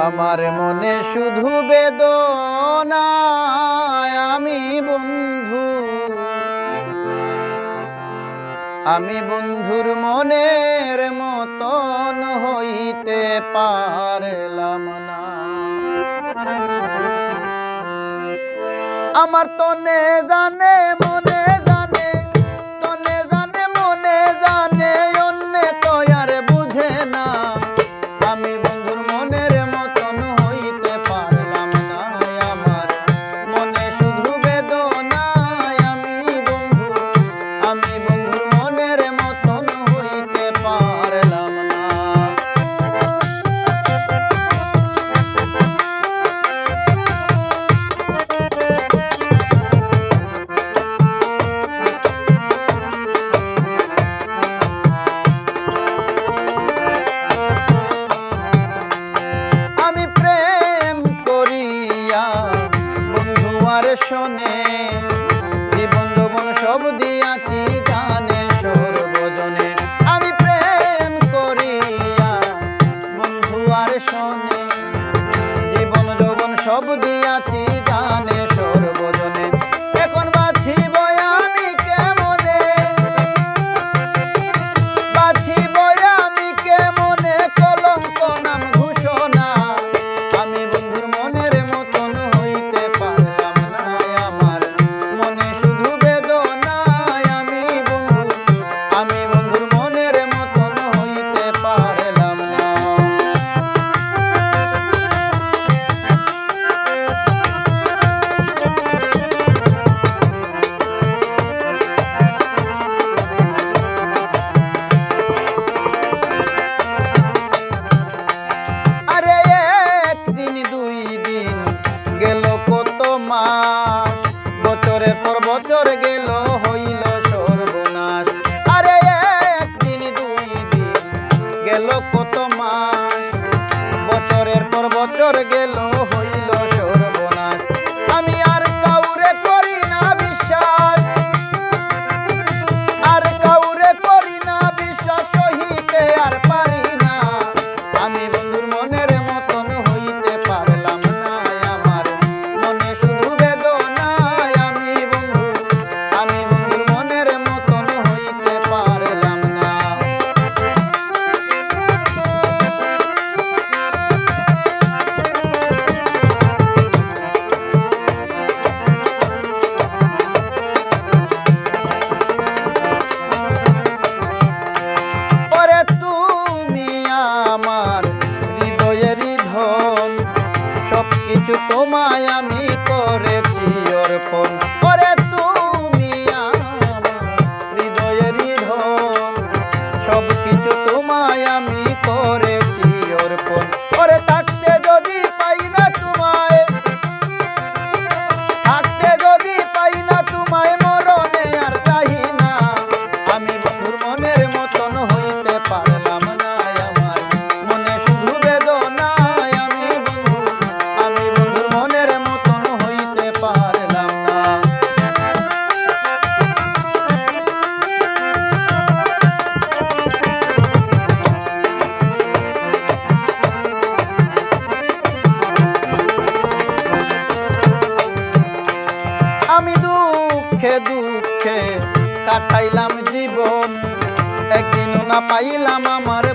আমার মনে শুধু বেদনা আমি বন্ধুর মনের মতন হইতে পারলাম না। আমার তনে জানে মনে জানে, তনে জানে মনে জানে, অন্য তো আর বুঝে না। আমি বন্ধুর মনের মতন হইতে পারলাম না। আমার মনে শুধু বেদনা আমি বন্ধুর মনের মতন হইতে পারলাম না। শোনে জীবন যৌবন সব দিয়াছি জানে সর্বজনে। আমি প্রেম করিয়া বন্ধু আর শোনে জীবন যৌবন সব দিয়াছি জানে সর্বজনে। এখন বাছিব আমি কেমনে, বাছিব আমি কেমনে কলঙ্ক নাম ঘোষণা। আমি বন্ধুর মনের মতন হইতে পারলাম না। আমার মনে শুধু বেদনা আমি বন্ধুর মনের মতন হইতে পারলাম না। আরে একদিন দুই দিন গেল কত মাস, বছরের পর বছর গেল হইল সর্বনাশ। আরে একদিন দুই দিন গেল কত মাস, বছরের পর বছর গেল হইল সর্বনাশ। আমি আর কাউরে করি না বিশ্বাস, আর কাউরে করি না বিশ্বাস, সহিতে আর পারি না। আমি বন্ধুর মনের মতন হইতে পারলাম না। আমার মনে শুধু বেদনা আমি বন্ধুর মনের মতন হইতে পারলাম না। ওরে তুমি আমার হৃদয়েরই ধন, সবকিছু তোমায় আমি করেছি অর্পণ। ওরে তুমি আমার হৃদয়েরই ধন, সবকিছু তোমায় আমি করেছি অর্পণ। ওরে থাকতে যদি পাই না তোমায়, থাকতে যদি পাই না তোমায়, মরণে আর চাই না। আমি বন্ধুর মনের মতন হইতে পারলাম না। আমার মনে শুধু বেদনা আমি বন্ধুর মনের মতন হইতে পারলাম না। আমি দুঃখে দুঃখে কাটাইলাম জীবন, একদিনও না পাইলাম আমার